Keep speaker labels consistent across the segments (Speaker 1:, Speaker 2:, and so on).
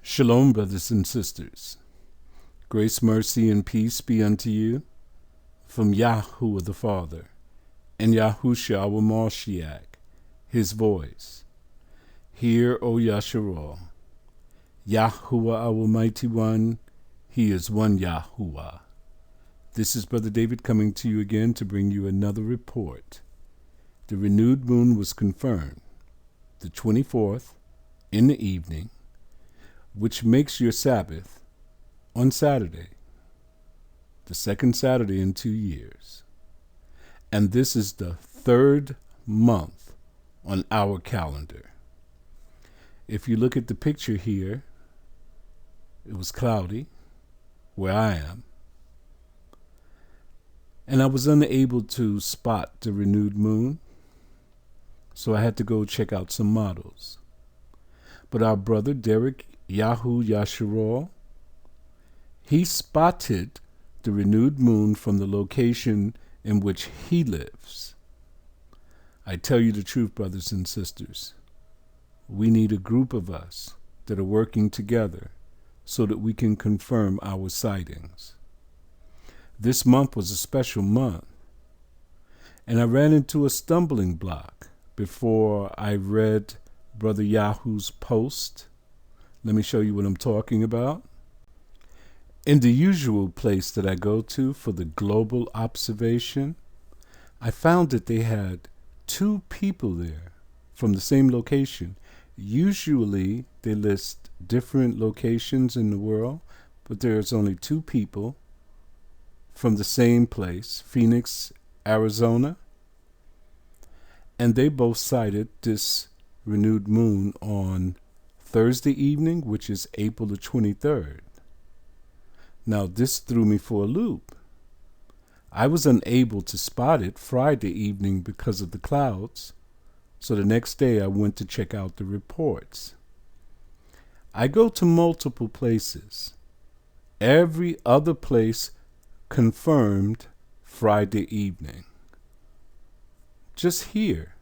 Speaker 1: Shalom, brothers and sisters. Grace, mercy, and peace be unto you from Yahuwah the Father and Yahushua our Mashiach, his voice. Hear, O Yasharal, Yahuwah our mighty one, he is one Yahuwah. This is Brother David coming to you again to bring you another report. The renewed moon was confirmed the 24th in the evening, which makes your Sabbath on Saturday, the second Saturday in 2 years. And this is the third month on our calendar. If you look at the picture here, it was cloudy where I am, and I was unable to spot the renewed moon, so I had to go check out some models. But our brother Derek Yasharal, he spotted the renewed moon from the location in which he lives. I tell you the truth, brothers and sisters, we need a group of us that are working together so that we can confirm our sightings. This month was a special month, and I ran into a stumbling block before I read Brother Yahu's post. Let me show you what I'm talking about. In the usual place that I go to for the global observation, I found that they had 2 people there from the same location. Usually they list different locations in the world, but there's only 2 people from the same place, Phoenix, Arizona, and they both cited this renewed moon on Thursday evening, which is April the 23rd. Now, this threw me for a loop. I was unable to spot it Friday evening because of the clouds, so the next day I went to check out the reports. I go to multiple places. Every other place confirmed Friday evening. Just here.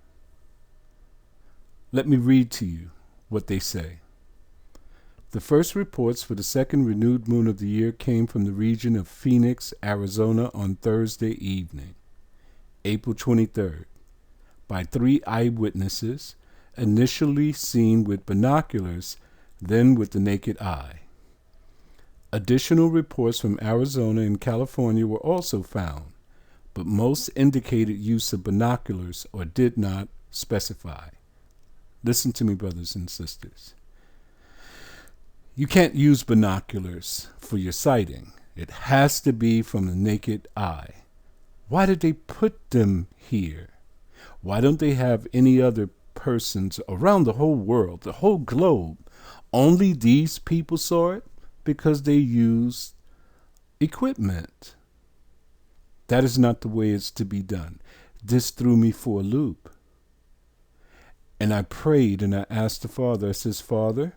Speaker 1: Let me read to you what they say. The first reports for the second renewed moon of the year came from the region of Phoenix, Arizona on Thursday evening, April 23rd, by 3 eyewitnesses, initially seen with binoculars, then with the naked eye. Additional reports from Arizona and California were also found, but most indicated use of binoculars or did not specify. Listen to me, brothers and sisters. You can't use binoculars for your sighting. It has to be from the naked eye. Why did they put them here? Why don't they have any other persons around the whole world, the whole globe? Only these people saw it because they used equipment. That is not the way it's to be done. This threw me for a loop. And I prayed and I asked the Father, I says, Father,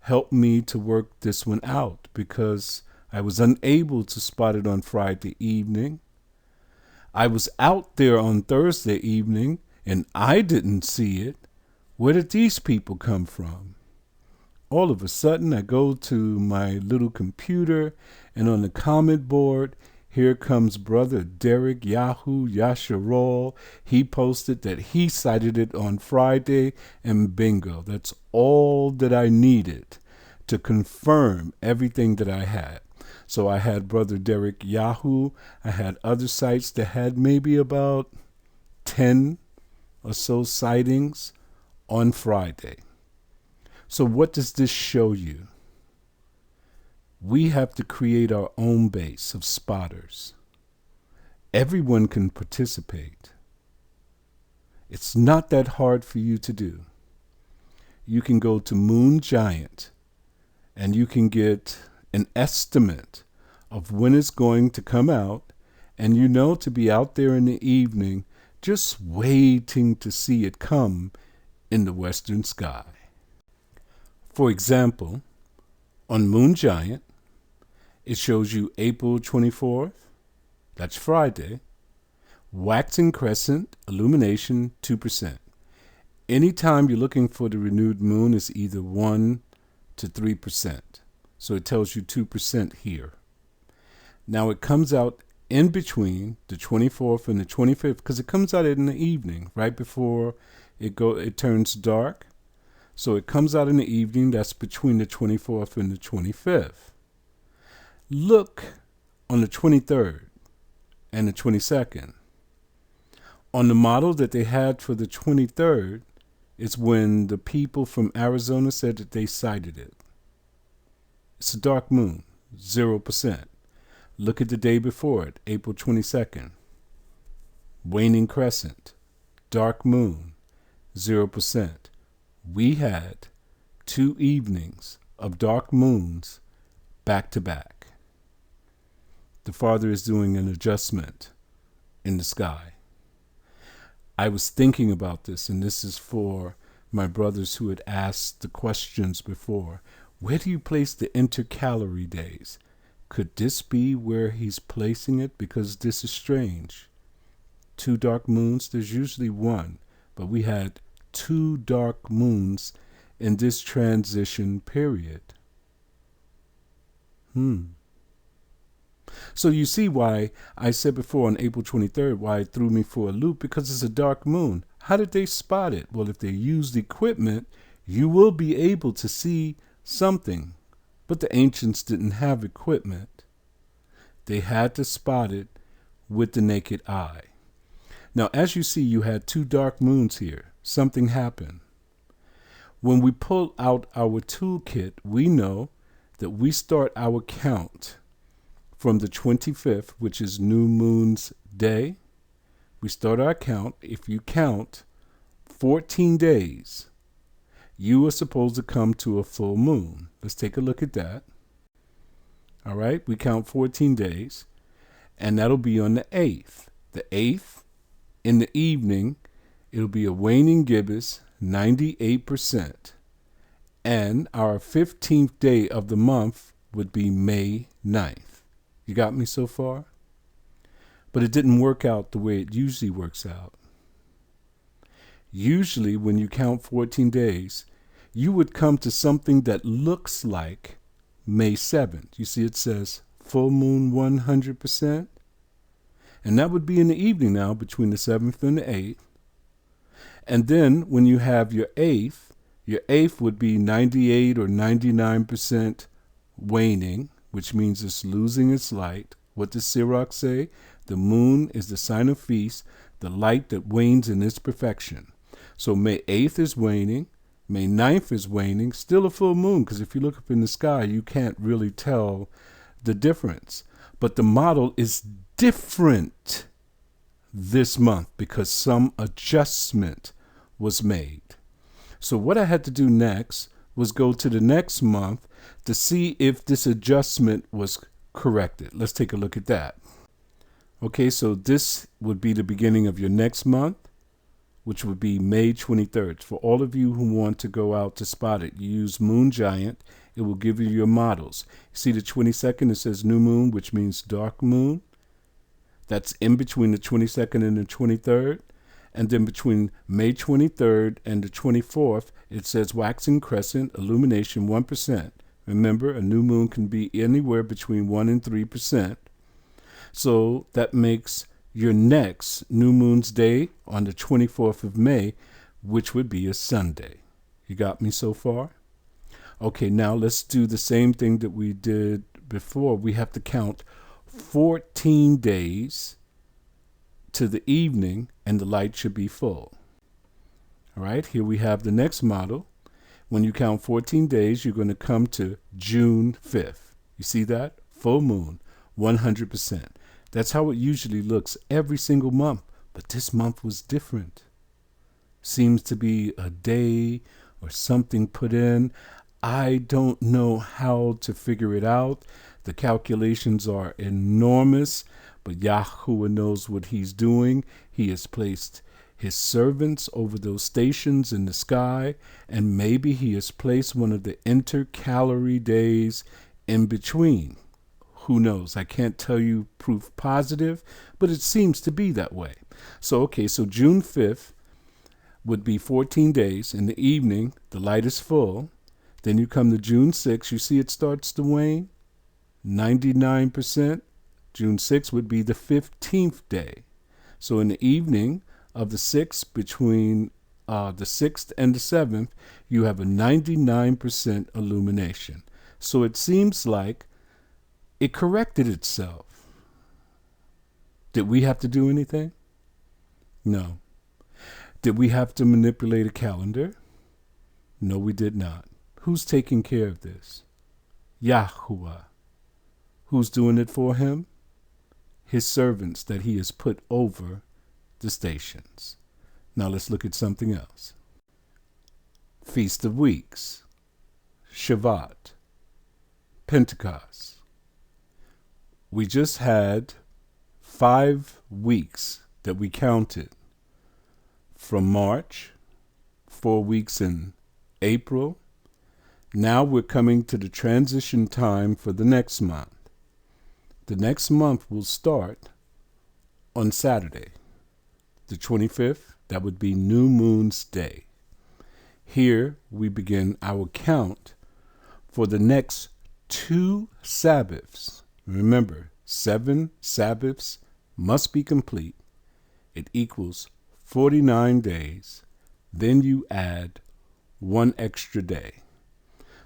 Speaker 1: help me to work this one out, because I was unable to spot it on Friday evening. I was out there on Thursday evening and I didn't see it. Where did these people come from? All of a sudden I go to my little computer, and on the comment board, here comes Brother Derek Yasharal. He posted that he cited it on Friday, and bingo, that's all that I needed to confirm everything that I had. So I had Brother Derek Yahu. I had other sites that had maybe about 10 or so sightings on Friday. So what does this show you? We have to create our own base of spotters. Everyone can participate. It's not that hard for you to do. You can go to Moon Giant and you can get an estimate of when it's going to come out, and you know to be out there in the evening just waiting to see it come in the western sky. For example, on Moon Giant, it shows you April 24th, that's Friday, waxing crescent, illumination 2%. Anytime you're looking for the renewed moon is either 1 to 3%. So it tells you 2% here. Now it comes out in between the 24th and the 25th because it comes out in the evening, right before it turns dark. So it comes out in the evening. That's between the 24th and the 25th. Look on the 23rd and the 22nd. On the model that they had for the 23rd, it's when the people from Arizona said that they sighted it. It's a dark moon, 0%. Look at the day before it, April 22nd. Waning crescent, dark moon, 0%. We had 2 evenings of dark moons back to back. The Father is doing an adjustment in the sky. I was thinking about this, and this is for my brothers who had asked the questions before. Where do you place the intercalary days? Could this be where he's placing it? Because this is strange. 2 dark moons, there's usually 1, but we had 2 dark moons in this transition period. So you see why I said before on April 23rd, why it threw me for a loop, because it's a dark moon. How did they spot it? Well, if they used equipment, you will be able to see something. But the ancients didn't have equipment. They had to spot it with the naked eye. Now, as you see, you had 2 dark moons here. Something happened. When we pull out our toolkit, we know that we start our count from the 25th, which is New Moon's Day. We start our count. If you count 14 days, you are supposed to come to a full moon. Let's take a look at that. All right, we count 14 days, and that'll be on the 8th. The 8th, in the evening, it'll be a waning gibbous, 98%. And our 15th day of the month would be May 9th. You got me so far? But it didn't work out the way it usually works out. Usually, when you count 14 days, you would come to something that looks like May 7th. You see, it says full moon 100%. And that would be in the evening now, between the 7th and the 8th. And then when you have your 8th would be 98 or 99% waning, which means it's losing its light. What does Sirach say? The moon is the sign of feast, the light that wanes in its perfection. So May 8th is waning. May 9th is waning. Still a full moon, because if you look up in the sky, you can't really tell the difference. But the model is different this month because some adjustment was made. So what I had to do next was go to the next month to see if this adjustment was corrected. Let's take a look at that. Okay, so this would be the beginning of your next month, which would be May 23rd. For all of you who want to go out to spot it, you use Moon Giant. It will give you your models. You see the 22nd, it says new moon, which means dark moon. That's in between the 22nd and the 23rd. And then between May 23rd and the 24th, it says waxing crescent, illumination 1%. Remember, a new moon can be anywhere between 1 and 3%. So that makes your next New Moon's Day on the 24th of May, which would be a Sunday. You got me so far? Okay, now let's do the same thing that we did before. We have to count 14 days to the evening, and the light should be full. All right, here we have the next model. When you count 14 days, you're going to come to June 5th. You see that? Full moon, 100%. That's how it usually looks every single month, but this month was different. Seems to be a day or something put in. I don't know how to figure it out. The calculations are enormous, but Yahuwah knows what he's doing. He has placed his servants over those stations in the sky, and maybe he has placed one of the intercalary days in between. Who knows? I can't tell you proof positive, but it seems to be that way. So June 5th would be 14 days. In the evening, the light is full. Then you come to June 6th. You see it starts to wane? 99%. June 6th would be the 15th day. So in the evening of the 6th, between the 6th and the 7th, you have a 99% illumination. So it seems like it corrected itself. Did we have to do anything? No. Did we have to manipulate a calendar? No, we did not. Who's taking care of this? Yahuwah. Who's doing it for him? His servants that he has put over the stations. Now let's look at something else. Feast of Weeks, Shabbat, Pentecost. We just had 5 weeks that we counted from March, 4 weeks in April. Now we're coming to the transition time for the next month. The next month will start on Saturday, the 25th. That would be New Moon's Day. Here we begin our count for the next 2 Sabbaths. Remember, 7 Sabbaths must be complete. It equals 49 days. Then you add 1 extra day.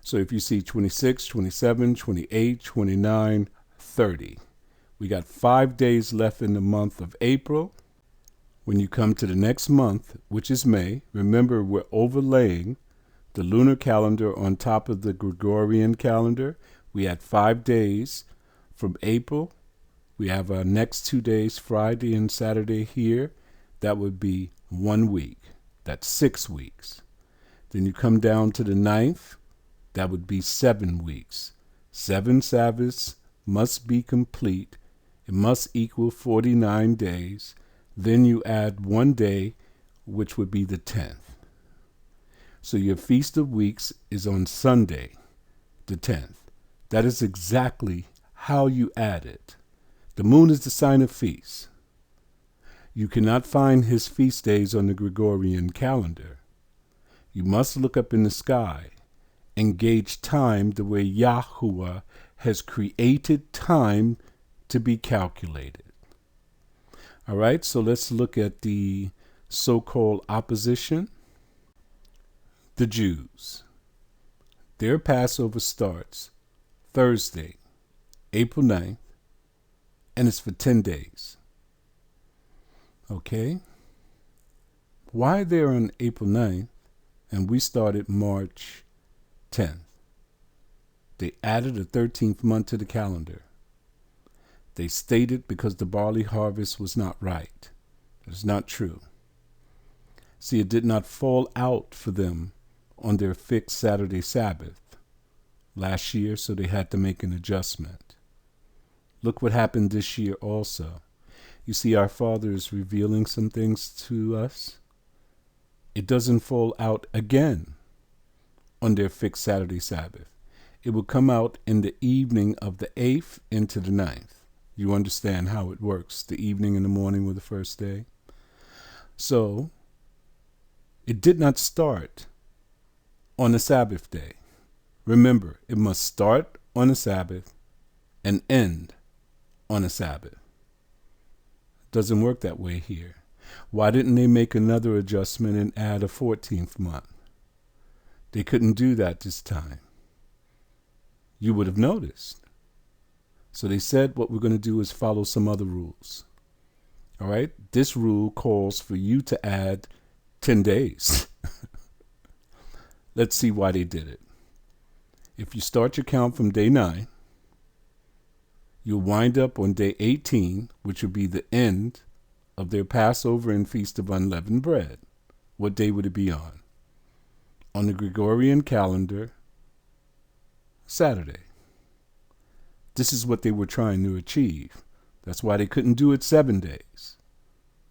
Speaker 1: So if you see 26, 27, 28, 29, 30. We got 5 days left in the month of April. When you come to the next month, which is May, remember we're overlaying the lunar calendar on top of the Gregorian calendar. We had 5 days from April. We have our next 2 days, Friday and Saturday here. That would be 1 week. That's 6 weeks. Then you come down to the 9th. That would be 7 weeks. 7 Sabbaths must be complete. It must equal 49 days. Then you add 1 day, which would be the 10th. So your Feast of Weeks is on Sunday, the 10th. That is exactly how you add it. The moon is the sign of feast. You cannot find his feast days on the Gregorian calendar. You must look up in the sky and gauge time the way Yahuwah has created time to be calculated. All right, so let's look at the so-called opposition. The Jews. Their Passover starts Thursday, April 9th, and it's for 10 days. Okay? Why they're on April 9th and we started March 10th? They added a 13th month to the calendar. They stated because the barley harvest was not right. It is not true. See, it did not fall out for them on their fixed Saturday Sabbath last year, so they had to make an adjustment. Look what happened this year also. You see, our Father is revealing some things to us. It doesn't fall out again on their fixed Saturday Sabbath. It will come out in the evening of the 8th into the 9th. You understand how it works. The evening and the morning were the first day. So, it did not start on the Sabbath day. Remember, it must start on a Sabbath and end on a Sabbath. It doesn't work that way here. Why didn't they make another adjustment and add a 14th month? They couldn't do that this time. You would have noticed. So they said what we're going to do is follow some other rules. All right? This rule calls for you to add 10 days. Let's see why they did it. If you start your count from day 9, you'll wind up on day 18, which will be the end of their Passover and Feast of Unleavened Bread. What day would it be on? On the Gregorian calendar, Saturday. This is what they were trying to achieve. That's why they couldn't do it 7 days.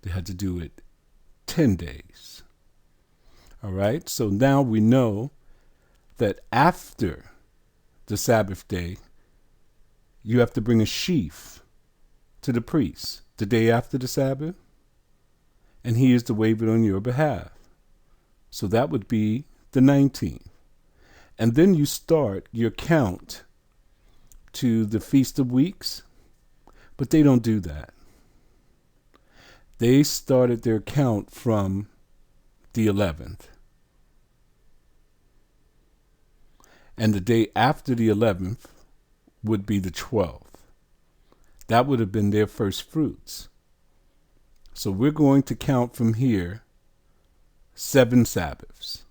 Speaker 1: They had to do it 10 days. All right, so now we know that after the Sabbath day, you have to bring a sheaf to the priest the day after the Sabbath, and he is to wave it on your behalf. So that would be the 19th. And then you start your count to the Feast of Weeks, but they don't do that. They started their count from the 11th. And the day after the 11th would be the 12th. That would have been their first fruits. So we're going to count from here 7 Sabbaths.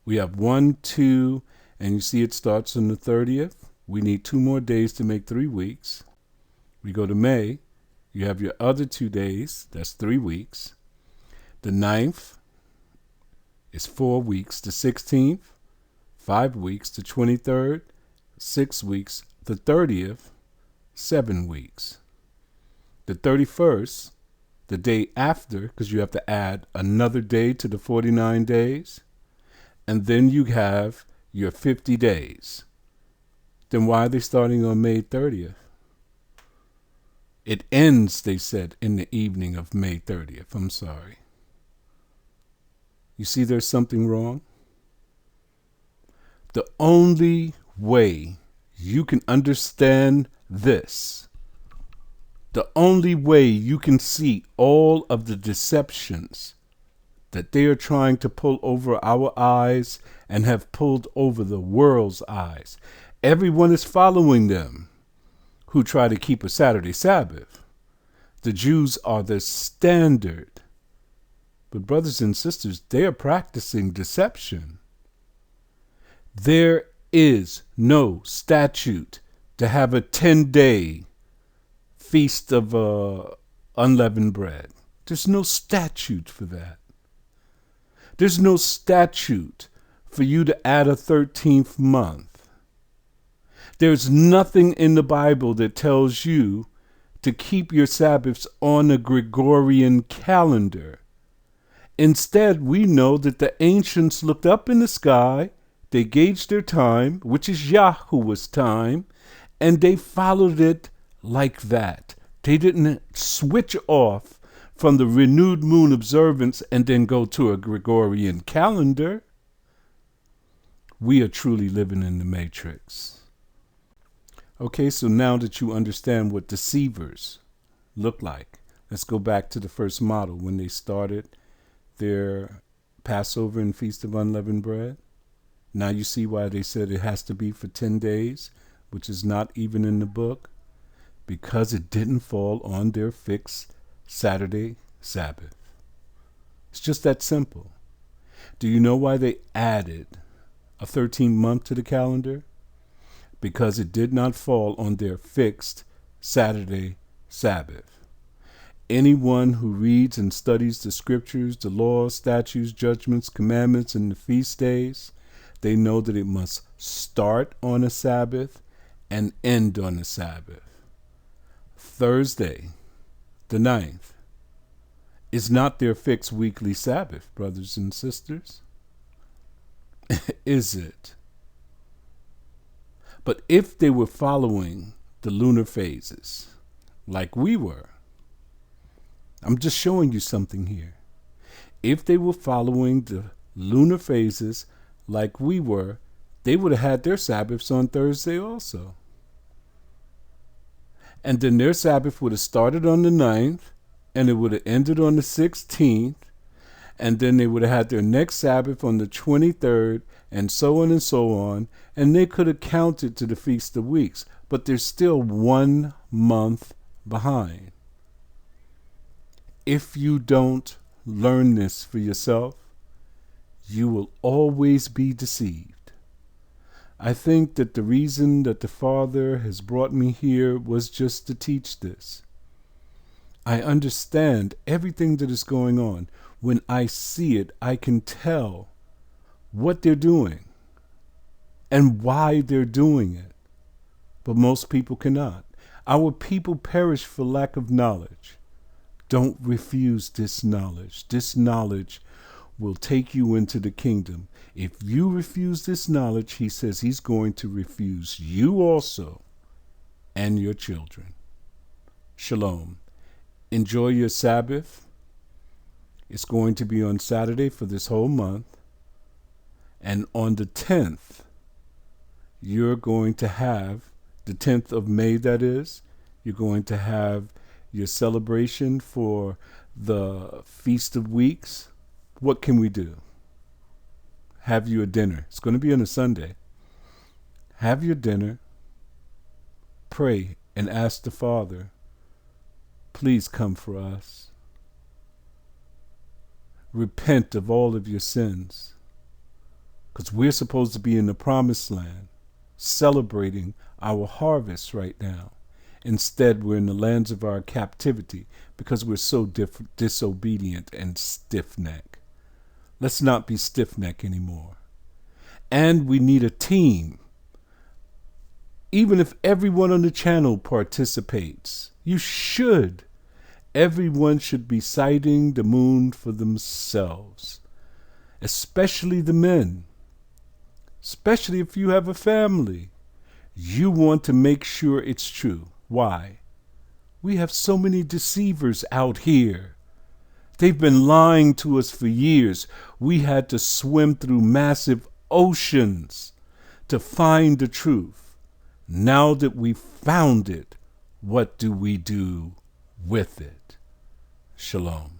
Speaker 1: We have 1, 2, and you see it starts on the 30th. We need 2 more days to make 3 weeks. We go to May. You have your other 2 days. That's 3 weeks. The 9th is 4 weeks. The 16th, 5 weeks. The 23rd, 6 weeks. The 30th, 7 weeks. The 31st, the day after, because you have to add another day to the 49 days. And then you have your 50 days. Then why are they starting on May 30th? It ends, they said, in the evening of May 30th. I'm sorry. You see there's something wrong? The only way you can understand this, the only way you can see all of the deceptions that they are trying to pull over our eyes and have pulled over the world's eyes. Everyone is following them who try to keep a Saturday Sabbath. The Jews are the standard. But brothers and sisters, they are practicing deception. There is no statute to have a 10-day feast of unleavened bread. There's no statute for that. There's no statute for you to add a 13th month. There's nothing in the Bible that tells you to keep your Sabbaths on a Gregorian calendar. Instead, we know that the ancients looked up in the sky, they gauged their time, which is Yahuwah's time, and they followed it like that. They didn't switch off from the renewed moon observance and then go to a Gregorian calendar. We are truly living in the matrix. Okay, so now that you understand what deceivers look like, let's go back to the first model when they started their Passover and Feast of Unleavened Bread. Now you see why they said it has to be for 10 days, which is not even in the book, because it didn't fall on their fixed Saturday Sabbath. It's just that simple. Do you know why they added a 13th month to the calendar? Because it did not fall on their fixed Saturday Sabbath. Anyone who reads and studies the scriptures, the laws, statutes, judgments, commandments, and the feast days, they know that it must start on a Sabbath and end on a Sabbath. Thursday, the 9th, is not their fixed weekly Sabbath, brothers and sisters. Is it? But if they were following the lunar phases, like we were, I'm just showing you something here. If they were following the lunar phases like we were, they would have had their Sabbaths on Thursday also. And then their Sabbath would have started on the 9th, and it would have ended on the 16th, and then they would have had their next Sabbath on the 23rd, and so on, and they could have counted to the Feast of Weeks, but they're still 1 month behind. If you don't learn this for yourself, you will always be deceived. I think that the reason that the Father has brought me here was just to teach this. I understand everything that is going on. When I see it, I can tell what they're doing and why they're doing it. But most people cannot. Our people perish for lack of knowledge. Don't refuse this knowledge. This knowledge will take you into the kingdom. If you refuse this knowledge, he says he's going to refuse you also and your children. Shalom. Enjoy your Sabbath. It's going to be on Saturday for this whole month. And on the 10th, you're going to have the 10th of May, that is. You're going to have your celebration for the Feast of Weeks. What can we do? Have you a dinner. It's going to be on a Sunday. Have your dinner. Pray and ask the Father, please come for us. Repent of all of your sins. Because we're supposed to be in the promised land, celebrating our harvest right now. Instead, we're in the lands of our captivity because we're so disobedient and stiff-necked. Let's not be stiff-necked anymore. And we need a team. Even if everyone on the channel participates, you should. Everyone should be sighting the moon for themselves, especially the men. Especially if you have a family. You want to make sure it's true. Why? We have so many deceivers out here. They've been lying to us for years. We had to swim through massive oceans to find the truth. Now that we've found it, what do we do with it? Shalom.